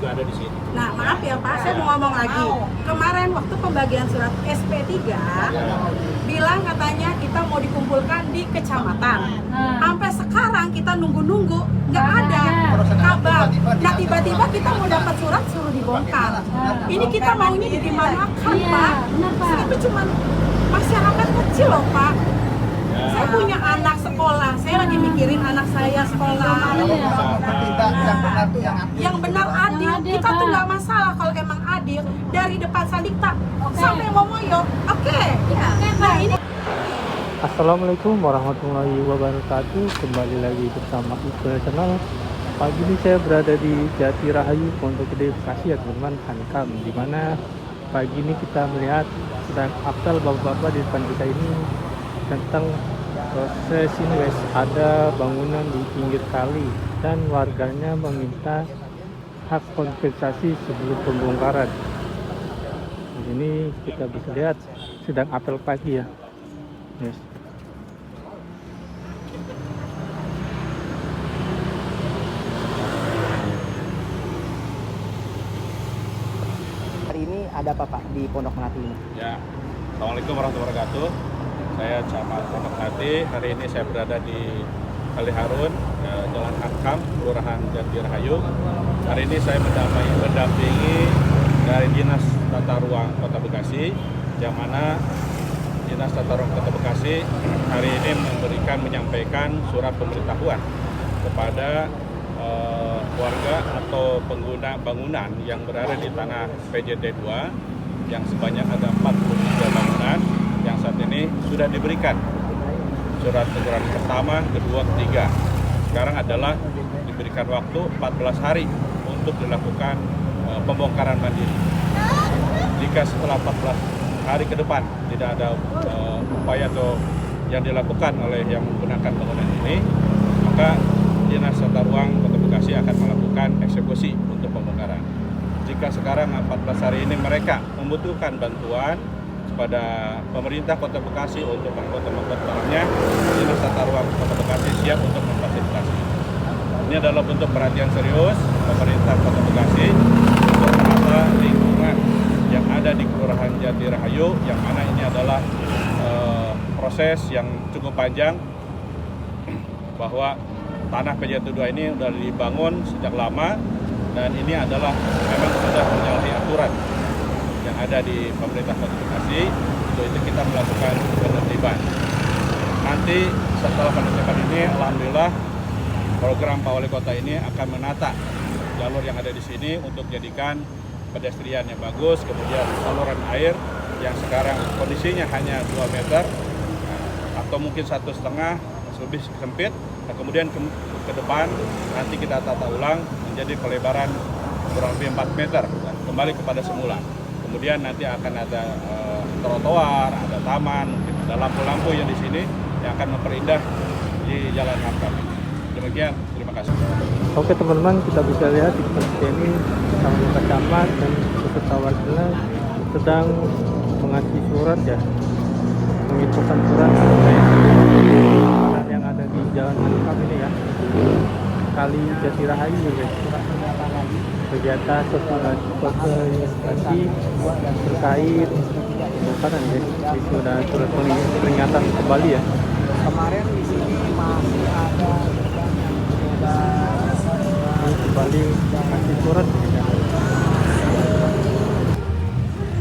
juga ada di sini. Nah, maaf ya Pak, saya mau ngomong lagi. Kemarin waktu pembagian surat SP3, bilang katanya kita mau dikumpulkan di kecamatan. Sampai sekarang kita nunggu-nunggu, nggak ada kabar. Nah, tiba-tiba kita mau dapat surat suruh dibongkar. Ini kita maunya di gimana kan, Pak? Itu cuma masyarakat kecil loh, Pak. Saya punya anak sekolah, saya lagi mikirin anak saya sekolah. Yang benar adil, kita tuh nggak masalah kalau emang adil. Dari depan Sandikta sampai Momoyo, oke. Nah ini. Assalamualaikum warahmatullahi wabarakatuh. Kembali lagi bersama Iqbal Channel. Pagi ini saya berada di Jati Rahayu, Pondok Gede, Bekasi ya teman-teman, Hankam. Dimana pagi ini kita melihat sedang apel bapak-bapak di depan kita ini tentang proses ini guys. Ada bangunan di pinggir kali dan warganya meminta hak kompensasi sebelum pembongkaran. Ini kita bisa lihat sedang apel pagi ya. Yes. Hari ini ada apa Pak di Pondok Melati ini? Ya, Assalamualaikum warahmatullahi wabarakatuh. Saya Camat Pondok Melati. Hari ini saya berada di Kali Harun, Jalan Hankam, Kelurahan Jati Rahayu. Hari ini saya mendampingi dari Dinas Tata Ruang Kota Bekasi, yang mana Dinas Tata Ruang Kota Bekasi hari ini menyampaikan surat pemberitahuan kepada warga atau pengguna bangunan yang berada di tanah PJT 2 yang sebanyak ada 43 bangunan yang saat ini sudah diberikan surat teguran pertama, kedua, ketiga. Sekarang adalah diberikan waktu 14 hari untuk dilakukan pembongkaran mandiri. Jika setelah 14 hari ke depan tidak ada upaya atau yang dilakukan oleh yang menggunakan bangunan ini, maka Dinas Tata Ruang Kota Bekasi akan melakukan eksekusi untuk pembongkaran. Jika sekarang 14 hari ini mereka membutuhkan bantuan kepada pemerintah Kota Bekasi untuk mengangkut barangnya, Dinas Tata Ruang Kota Bekasi siap untuk memfasilitasi. Ini adalah bentuk perhatian serius pemerintah Kota Bekasi untuk menata lingkungan yang ada di Kelurahan Jati Rahayu, yang mana ini adalah proses yang cukup panjang, bahwa tanah PJT 2 ini sudah dibangun sejak lama dan ini adalah memang sudah menyalahi aturan yang ada di pemerintah Kota Bekasi. Untuk itu kita melakukan penertiban. Nanti setelah penertiban ini, alhamdulillah program Pak Wali Kota ini akan menata jalur yang ada di sini untuk jadikan pedestrian yang bagus, kemudian saluran air yang sekarang kondisinya hanya 2 meter atau mungkin 1,5 lebih sempit. Nah, kemudian ke depan nanti kita tata ulang menjadi pelebaran kurang lebih 4 meter, kembali kepada semula. Kemudian nanti akan ada trotoar, ada taman, mungkin ada lampu-lampu yang di sini yang akan memperindah di Jalan Hankam. Demikian, terima kasih. Oke teman-teman, kita bisa lihat di tempat ini sama Pak Camat dan peserta wakilnya sedang mengasih surat ya, menginfokan surat yang ada di Jalan Hankam ini ya, Kali Jati Rahayu ya. Kegiatan sosialisasi terkait pembongkaran ya. Ini sudah surat peringatan kembali ya. Kemarin di sini masih ada kembali kasih surat ya.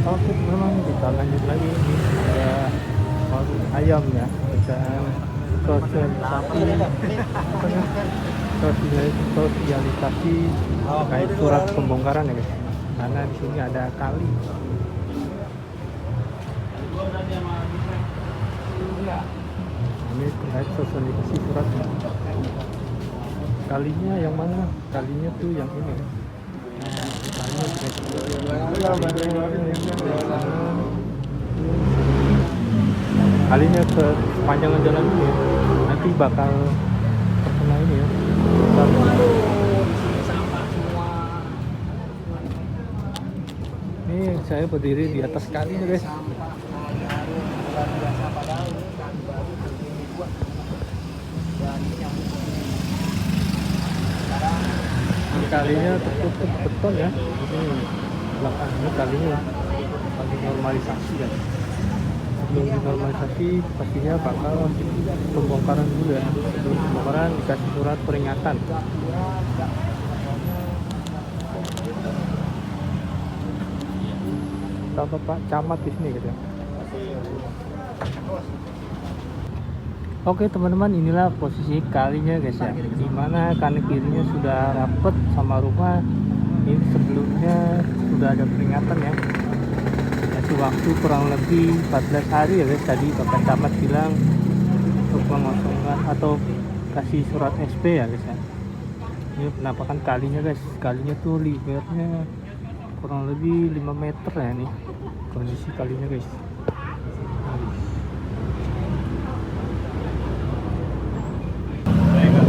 Oke, memang kita lanjut lagi. Ini ada warung ayam ya, dan sosialisasi terkait surat pembongkaran ya guys. Karena di sini ada kali. Ini terkait sosialisasi surat. Kalinya yang mana? Kalinya tuh yang ini. Kalinya ke sepanjangan jalan ini ya. Nanti bakal terkena ini ya. Ini saya berdiri di atas kali ya guys. kalinya tertutup beton ya. Ini belakangnya kalinya lagi normalisasi kan. Sebelum dinormalisasi pastinya bakal pembongkaran dulu ya. Sebelum pembongkaran dikasih surat peringatan. Sama Pak Camat di sini gitu ya. Oke teman-teman, inilah posisi kalinya guys ya, dimana kanan kirinya sudah rapet sama rumah. Ini sebelumnya sudah ada peringatan ya, kasih waktu kurang lebih 14 hari ya guys. Tadi Bapak Camat bilang untuk mengosongkan atau kasih surat SP ya guys ya. Ini penampakan kalinya guys, kalinya tuh lebarnya kurang lebih 5 meter ya nih kondisi kalinya guys.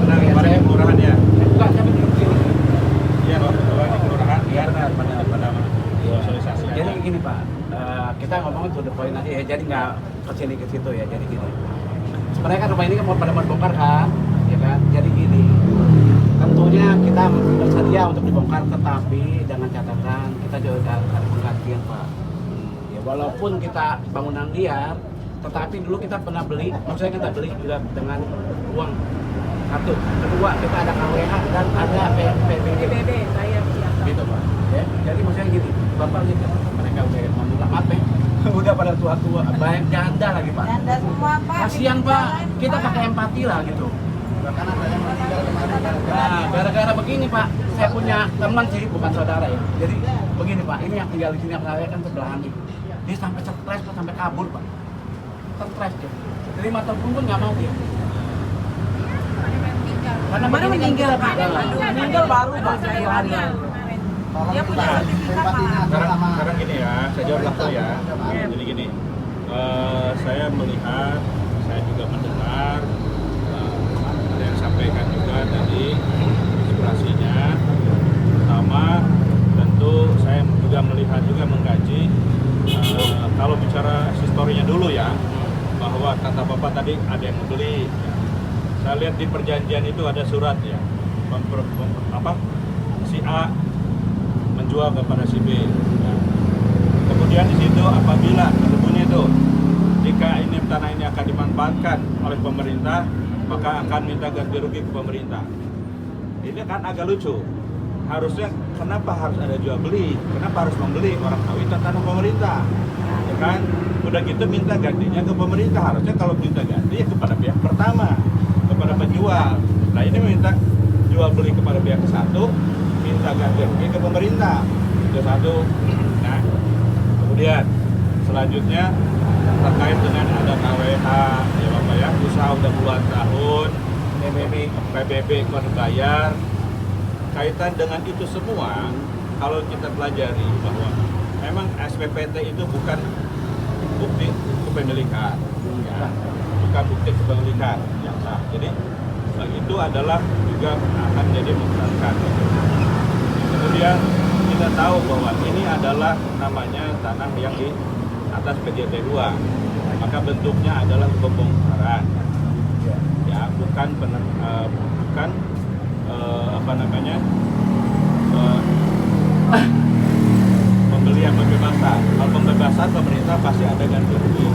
Kemarin kelurahan ya? Bukan, saya di sini. Iya, di kelurahan biar pada sosialisasi. Jadi gini Pak, kita ngomongin to the point aja ya, jadi nggak kesini ke situ ya. Jadi gini, sebenarnya kan rumah ini kan mau pada bongkar kan, ya kan? Jadi gini, tentunya kita bersedia untuk dibongkar, tetapi dengan catatan kita juga ada penggantian Pak. Ya walaupun kita bangunan liar, tetapi dulu kita pernah beli, maksudnya kita beli juga dengan uang. Satu, kedua kita ada KWH dan ada PBB saya siapa? gitu Pak. Ya, jadi maksudnya gini, Bapak lihat kan, mereka udah mohon maaf ya, udah pada tua-tua, banyak janda lagi Pak. Janda semua Pak. Kasihan Pak, kita pakai empati lah gitu. Karena ada yang meninggal kemarin. Nah, gara-gara begini Pak, saya punya teman sih, bukan saudara ya. Jadi begini Pak, ini yang tinggal di sini yang saya kan sebelahan nih. Dia sampai stres Pak, sampai kabur Pak. Stres dia. Terima telepon pun nggak mau dia. Karena Mana meninggal Pak? Meninggal baru Pak. Dia punya sertifikat Pak. Sekarang gini ya, saya jawab langsung ya. Jadi gini, saya melihat, saya juga mendengar ada yang sampaikan juga tadi inspirasinya. Pertama, tentu saya juga melihat juga mengkaji. Kalau bicara historinya dulu ya, bahwa kata Bapak tadi ada yang membeli. Saya lihat di perjanjian itu ada surat ya, si A menjual kepada si B. Ya. Kemudian di situ apabila berbunyi itu, jika ini tanah ini akan dimanfaatkan oleh pemerintah, maka akan minta ganti rugi ke pemerintah. Ini kan agak lucu. Harusnya kenapa harus ada jual beli? Kenapa harus membeli orang tahu itu tanah pemerintah? Ya kan? Udah gitu minta gantinya ke pemerintah. Harusnya kalau minta ganti ya kepada pihak pertama, kepada penjual. Nah ini minta jual beli kepada pihak satu, minta ganti rugi ke pemerintah. Itu satu. Nah, kemudian selanjutnya terkait dengan ada KWH, ya Bapak ya, usaha udah puluhan tahun, PBB ikut bayar. Kaitan dengan itu semua, kalau kita pelajari bahwa memang SPPT itu bukan bukti kepemilikan, ya, bukan bukti kepemilikan yang sah. Jadi itu adalah juga akan jadi memberatkan. Kemudian kita tahu bahwa ini adalah namanya tanah yang di atas PJT 2, maka bentuknya adalah pembongkaran, ya, bukan pembelian pembebasan. Kalau pembebasan pemerintah pasti ada ganti rugi.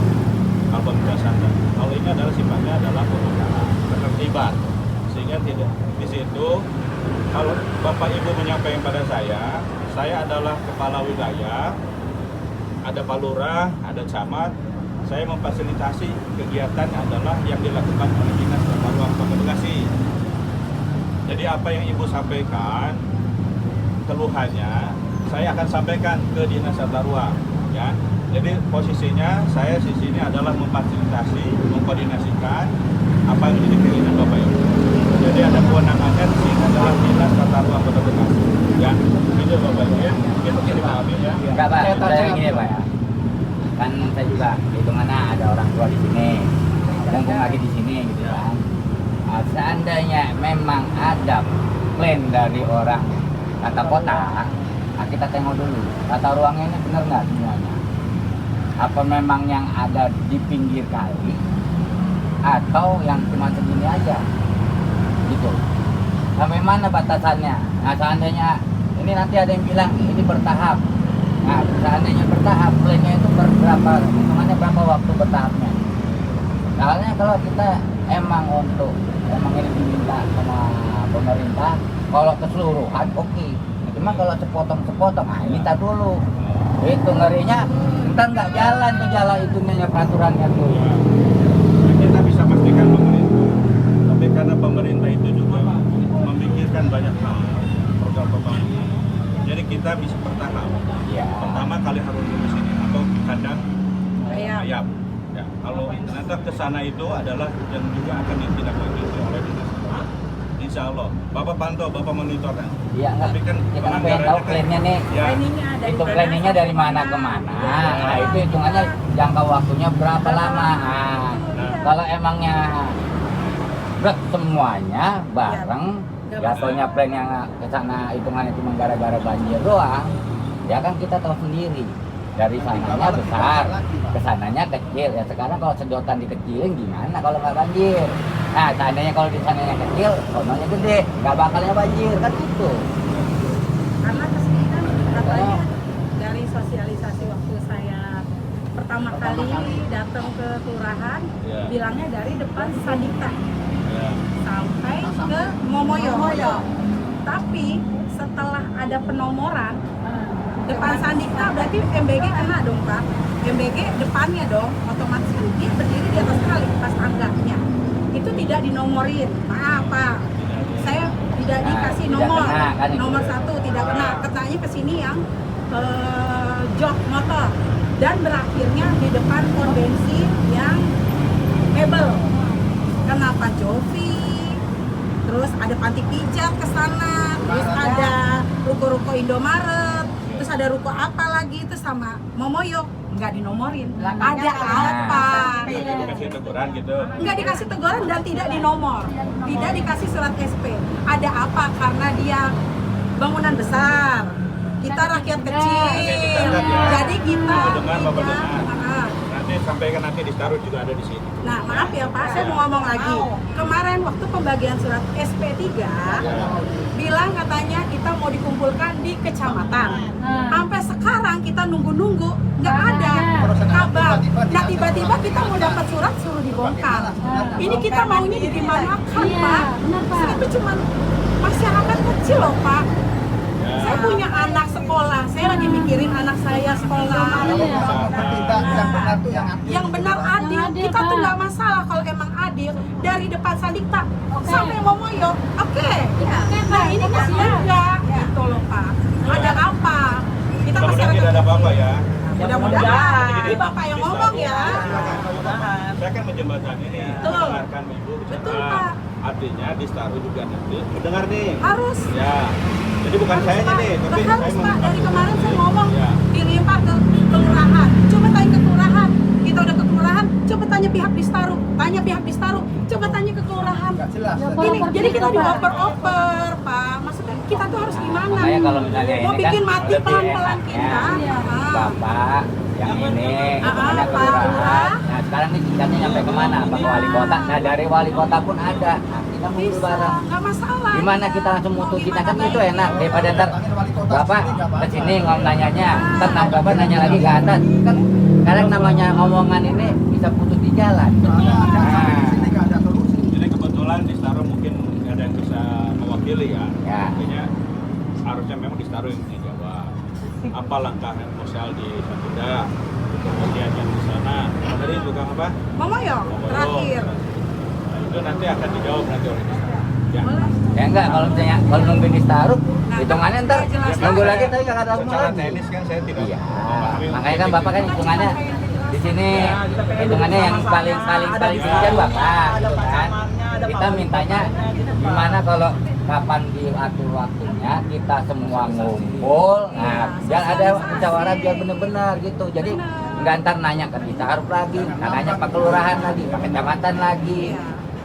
Kalau pembebasan, kalau ini adalah sifatnya adalah pembongkaran penertiban, sehingga tidak di situ. Kalau Bapak Ibu menyampaikan pada saya adalah kepala wilayah, ada Pak Lurah, ada camat. Saya memfasilitasi kegiatan adalah yang dilakukan oleh Dinas Tata Ruang Kota Bekasi. Jadi apa yang Ibu sampaikan, keluhannya, saya akan sampaikan ke Dinas Tata Ruang. Ya. Jadi posisinya saya di sini adalah memfasilitasi, mengkoordinasikan apa yang menjadi keinginan Bapak Ibu. Jadi ada kewenangannya di sini adalah Dinas Tata Ruang Kota Bekasi. Ya, itu Bapak Ibu ya. Itu dipahami ya. Enggak Pak, saya gini Pak ya. Kan saya juga hitungannya ada orang tua di sini, mumpung lagi di sini gitu kan. Nah, seandainya memang ada plan dari orang tata kota, nah kita tengok dulu tata ruangnya ini benar nggak semuanya. Apa memang yang ada di pinggir kali atau yang cuma segini aja, gitu. sampai mana batasannya. Nah seandainya ini nanti ada yang bilang ini bertahap. Nah seandainya bertahap, plannya itu berapa, hitungannya berapa waktu bertahapnya. Soalnya kalau kita emang ini diminta sama pemerintah, kalau keseluruhan oke. Cuma kalau sepotong-sepotong, minta dulu. Itu ngerinya, kita nggak jalan ke jalan itunya peraturannya tuh. Kita bisa pastikan pemerintah, tapi karena pemerintah itu juga memikirkan banyak hal program pembangunan. Jadi kita bisa bertahap. Iya. Pertama kali harus di sini atau kandang Ayam. ayam. Ya, kalau nanti ke sana itu adalah yang juga akan ditindaklanjuti oleh dinas. Insya Allah, Bapak pantau, Bapak monitor kan. Iya nggak. Tapi kan Ya kan pengen tahu plannya nih. Ya, Planningnya dari Itu mana planningnya sampai dari mana ke mana. Nah itu hitungannya jangka waktunya berapa lama. Nah, kalau emangnya semuanya bareng, jatuhnya plan yang ke sana hitungannya cuma gara-gara banjir doang, ya kan kita tahu sendiri. Dari sananya besar, kesananya kecil. Ya sekarang kalau sedotan dikecilin gimana kalau nggak banjir? Nah seandainya kalau di sananya kecil, sononya gede, nggak bakalnya banjir kan gitu. Karena kesini kan katanya dari sosialisasi waktu saya pertama kali datang ke kelurahan, Ya. bilangnya dari depan Sandika ya. sampai ke Momoyo. Tapi setelah ada penomoran depan Sandika berarti MBG kena dong Pak. MBG depannya dong, otomatis kan dia berdiri di atas kali pas tangganya. Itu tidak dinomorin. Maaf Pak, saya tidak dikasih tidak nomor. kena, kan itu. Nomor 1 tidak kena. Katanya ke sini yang jok motor dan berakhirnya di depan pom bensin yang Hebel. Kenapa Jovi? Terus ada panti pijat ke sana, terus ada ruko-ruko Indomaret, terus ada ruko apa lagi itu sama Momoyo, nggak dinomorin. Ada apa? Dikasih teguran gitu. Nggak dikasih teguran dan tidak dinomor, tidak dikasih surat SP. Ada apa? Karena dia bangunan besar, kita rakyat kecil, jadi kita Dengan Bapak tidak. Dengar. Nanti sampaikan nanti di Starut juga ada di sini. Nah maaf ya Pak, saya mau ngomong lagi. Kemarin waktu pembagian surat SP3 bilang katanya kita mau dikumpulkan di kecamatan. Sampai sekarang kita nunggu-nunggu nggak ada kabar. Nah tiba-tiba kita mau dapat surat suruh dibongkar. Ini kita maunya di gimana kan Pak? Itu cuma masyarakat kecil loh Pak. Saya punya anak sekolah, saya lagi mikirin anak saya sekolah. Yang benar adil, kita tuh nggak masalah kalau emang adil dari depan Sandikta sampai Momoyo, oke. Nah ini kan enggak, gitu loh Pak. Ada apa? Kita Mudah-mudahan masyarakat tidak ada apa-apa ya. Mudah-mudahan. Ini Bapak yang ngomong ya. Saya kan menjembatani ini, Betul. mendengarkan Ibu bicara. Betul, Pak. Artinya di Starut juga nanti mendengar nih. Harus. Ya. Jadi bukan saya Pak. nih, tapi Harus saya Pak. Dari kemarin saya ngomong Ya. dilempar ke kelurahan. Coba tanya ke kelurahan. Kita udah ke kelurahan. Coba tanya pihak di Starut. Tanya pihak di Starut. Coba tanya ke kelurahan. Ini, jadi kita dioper-oper, Pak. Maksudnya kita tuh harus gimana? Makanya kalau misalnya Mau ini bikin kan mati lebih pelan-pelan enaknya kita. Bapak yang ini hitungannya Pak kelurahan. Lurah. Nah sekarang ini tingkatnya sampai kemana? Pak Wali Kota. Nah dari Wali Kota pun ada. Nah kita ngumpul Bisa, bareng. nggak masalah. Gimana kita langsung mutusin kan itu enak daripada ntar Bapak kesini ngomong nanyanya, ntar Bapak nanya lagi ke atas. Kan kadang namanya omongan ini bisa putus di jalan. Nah, Jadi kebetulan di Starut mungkin nggak ada yang bisa mewakili ya. Ya. Artinya harusnya memang di Starut yang dijawab. Apa langkah yang sosial di Satuda, kemudian yang di sana. Tadi tukang apa? Momoyo, terakhir. Nah, itu nanti akan dijawab nanti oleh di Starut. Ya. Boleh. ya enggak kalau misalnya kalau nungguin di Starut, hitungannya ntar jelas nunggu banget. lagi tapi nggak ada semua Secara lagi. teknis kan saya tidak Iya, memahami makanya kan Bapak kan hitungannya di sini hitungannya yang paling kan Bapak, gitu kan. Kita mintanya gimana kalau kapan diatur waktunya kita semua ngumpul, nah biar ada musyawarah biar bener-bener gitu. Jadi nggak ntar nanya ke Starut lagi, nanya Pak Kelurahan lagi, Pak Kecamatan lagi.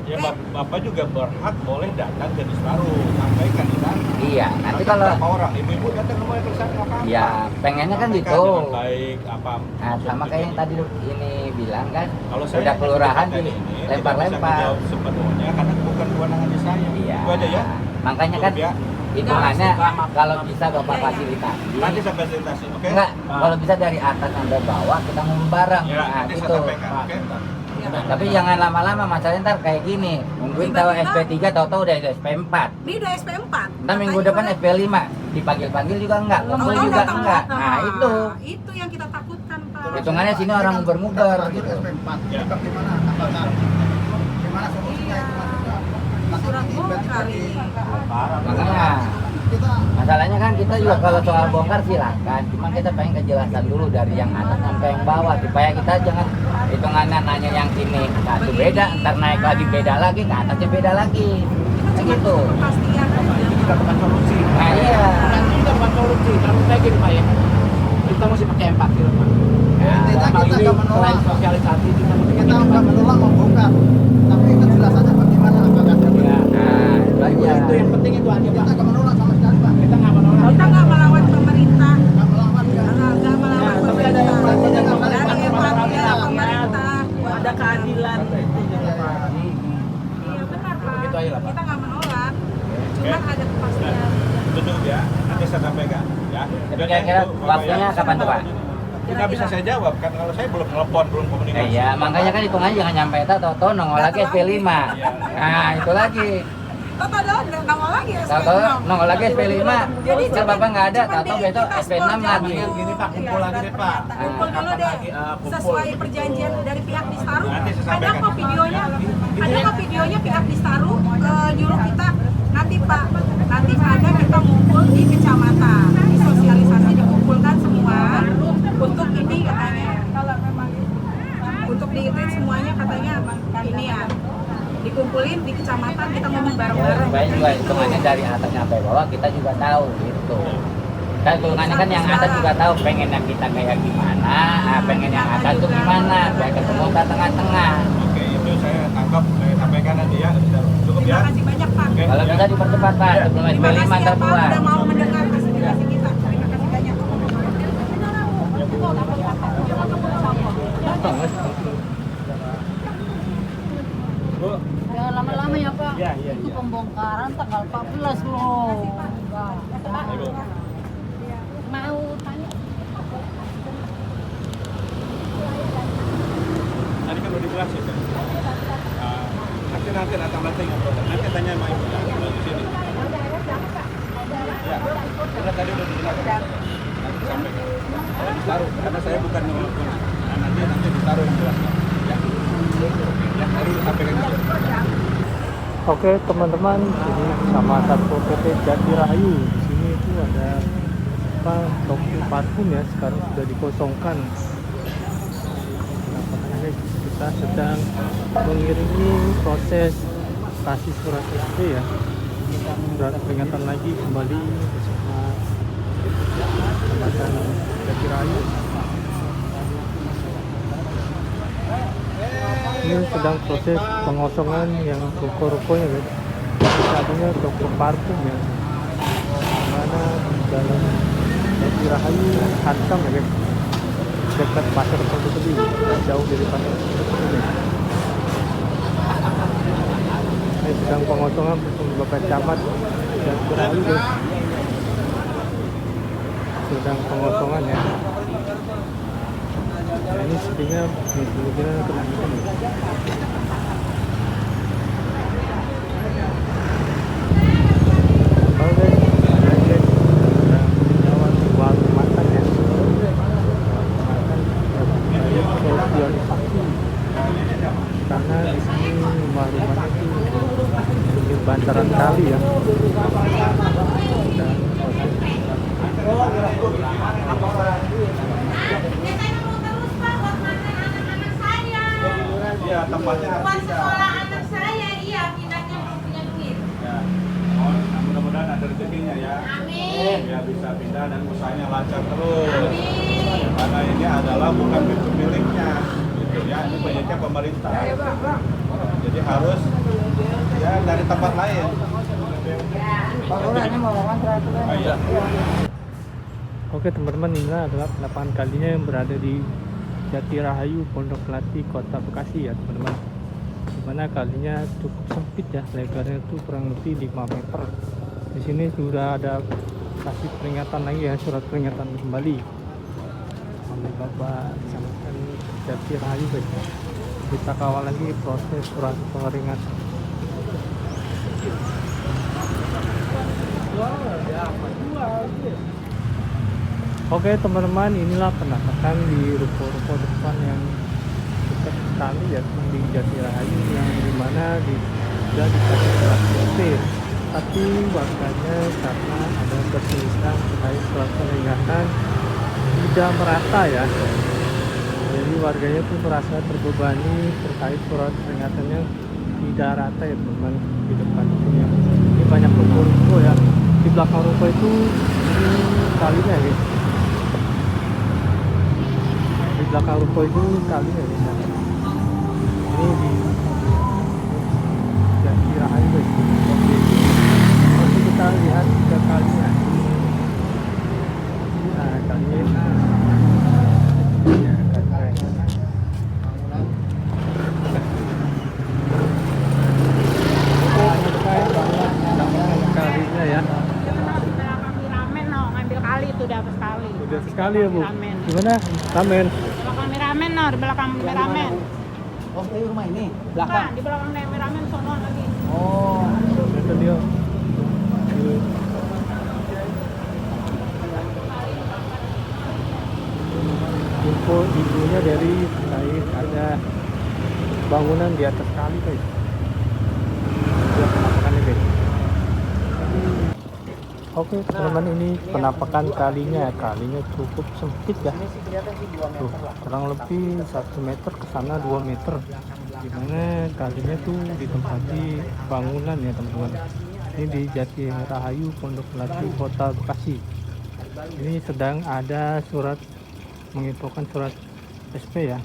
Ya Bapak juga berhak boleh datang ke Starut, sampaikan di sana. Iya, nanti kalau berapa orang ibu-ibu datang ke mulai perusahaan apa? ya pengennya kan gitu. Dengan baik apa? Nah, sama kayak yang tadi ini bilang kan, Kalau saya udah kelurahan ini tidak bisa lempar-lempar. menjawab sepenuhnya karena bukan kewenangan di saya. Iya. Itu aja ya. Makanya kan Cukup ya. hitungannya kalau bisa Bapak fasilitasi. Nanti saya fasilitasi, oke? Enggak, kalau bisa dari atas sampai bawah kita ngumpul bareng. Ya, Nah, nanti saya gitu. sampaikan, oke? Tapi jangan lama-lama, masalahnya ntar kayak gini. Nungguin tahu SP3 tahu-tahu udah SP4. Ini udah SP4. Ntar minggu depan SP5 dipanggil-panggil juga enggak, ngumpul Tahu-tahu juga datang enggak. datang. Nah, itu. Itu yang kita takutkan, Pak. Hitungannya sini orang ngubar-ngubar gitu. Ya. Surat bongkar ini. Makanya masalahnya kan kita juga kalau soal bongkar silakan, cuma kita pengen kejelasan dulu dari yang atas sampai yang bawah supaya kita jangan hitungannya nanya yang sini satu beda, ntar naik lagi beda lagi, ke atasnya beda lagi, kayak gitu. Kepastian aja. Kita bukan solusi. Nah iya, Kita bukan solusi. Kalau kayak gini Pak ya, kita masih pakai empati Pak. Ya, Dalam hal ini selain sosialisasi kita nggak menolak membongkar, tapi kejelasannya bagaimana apakah ada ya. nah itu aja. Itu yang penting itu aja Pak. kita nggak menolak sama sekali Pak, Kita nggak menolak. Kita nggak melawan pemerintah. nggak melawan ya. Nggak melawan tapi ada pemerintah. yang Ada empati, yang ada empati yang pemerintah. Ada keadilan. Iya benar, Pak. Gitu aja lah, Pak. Kita nggak menolak. Cuma ada kepastian. Itu cukup ya, nanti saya sampaikan ya. Tapi kira-kira waktunya kapan tuh Pak? Nggak bisa saya jawab kan kalau saya belum telepon, belum komunikasi. Iya, makanya kan hitungannya jangan nyampe tahu-tahu nongol lagi SP5. Nah itu lagi. Tahu-tahu nongol lagi ya. Tahu-tahu nongol lagi SP5. Jadi Kan Bapak nggak ada, cuman tahu-tahu di- besok kita SP6 sport lagi. jangan. Gini Pak, kumpul lagi deh Pak. Kumpul dulu deh. Sesuai perjanjian dari pihak Distaru. Nanti saya Ada sampaikan. kok videonya. Ada kok videonya pihak Distaru nyuruh kita nanti Pak, nanti ada kita ngumpul di kecamatan, disosialisasi dikumpulkan semua untuk ini katanya. Untuk diituin semuanya katanya ini ya. Dikumpulin di kecamatan kita ngomong Ya, bareng-bareng. supaya juga hitungannya dari atas sampai bawah kita juga tahu gitu. Kan hitungannya kan yang atas juga tahu pengennya kita kayak gimana, pengen yang atas tuh gimana, biar ketemu ke tengah-tengah. Oke, itu saya tangkap, saya sampaikan nanti ya. Cukup Terima ya. kasih banyak Pak. Oke, Kalau ya. bisa dipercepat Pak, sebelum Terima SP5 kasih ya Pak terbuat. udah mau mendengar aspirasi kita. Terima kasih banyak. Bu, Jangan lama-lama ya Pak. Iya, iya, Itu iya. pembongkaran tanggal 14 loh. Enggak. Ibu. Mau tanya? Tadi kan udah dijelasin kan. Nanti datang ngobrol. Nanti tanya sama ibu ya, di sini. Ya, karena tadi udah dijelaskan. Nanti sampaikan. Kalau ditaruh, karena saya bukan melakukan. Nah, nanti ditaruh yang jelaskan. Ya, ya, tadi udah sampaikan juga. Oke teman-teman, ini sama Satpol PP Jatirahayu. Di sini itu ada apa toko parfum ya, sekarang sudah dikosongkan. Nah, makanya guys, kita sedang mengiringi proses kasih surat SP ya, surat peringatan lagi kembali bersama Kecamatan Jatirahayu. Ini sedang proses pengosongan yang ruko-rukonya guys. Satunya toko parfum ya, mana di dalam Jatirahayu Hankam ya guys, dekat pasar Pondok Gede, jauh dari pasar Pondok Gede. Ini sedang pengosongan bersama Bapak Camat Jatirahayu guys, sedang pengosongan ya. Nah, ini sepertinya kemungkinan kelanjutan ya. Oh guys, ada guys sedang lewat warung makan ya. Warung makan sosialisasi. Karena di sini rumah-rumahnya itu di bantaran kali ya. Dan Ya, tempatnya Buat harus sekolah anak saya, iya pindahnya belum punya duit. ya. Oh, mudah-mudahan ada rezekinya ya. Amin. Ya bisa pindah dan usahanya lancar terus. Amin. Karena ini adalah bukan miliknya, gitu ya. Ini punyanya pemerintah. Jadi harus ya dari tempat lain. Oh, iya. Oke teman-teman, ini adalah 8 kalinya yang berada di Jatirahayu, Pondok Melati, Kota Bekasi ya teman-teman. dimana kalinya cukup sempit ya, lebarnya itu kurang lebih 5 meter. Di sini sudah ada kasih peringatan lagi ya, surat peringatan kembali oleh Bapak Kecamatan Jati Rahayu guys. Kita kawal lagi proses surat peringatan. Oke teman-teman, inilah penampakan di ruko-ruko depan yang dekat sekali ya di Jati Rahayu, yang dimana sudah dikasih surat SP, tapi warganya karena ada kesulitan terkait surat peringatan tidak merata ya. Jadi warganya tuh merasa terbebani terkait surat peringatannya tidak rata ya teman-teman di depan sini. Ini banyak ruko-ruko ya. Di belakang ruko itu ini kalinya ya. Di belakang ruko itu kalinya ya. Ini di Jati Rahayu guys. Oke, kita lihat ke kalinya. Nah, kalinya ini. Ya, kalinya. Kalinya ya. Ramen no, ngambil kali itu udah sekali. Udah sekali ya Bu. Ramen. Gimana? Ramen. Belakang ramen no, di belakang ramen. Oh, ini rumah ini Bukan, di belakang ramen sono lagi. Oh, Itu dia. Info ibunya dari terkait ada bangunan di atas kali guys. Itu penampakannya guys. Oke teman-teman, ini penampakan kalinya cukup sempit ya. Tuh, kurang lebih 1 meter ke sana 2 meter, dimana kalinya tuh ditempati bangunan ya teman-teman. Ini di Jati Rahayu, Pondok Melati, Kota Bekasi. Ini sedang ada surat menginfokan surat SP ya.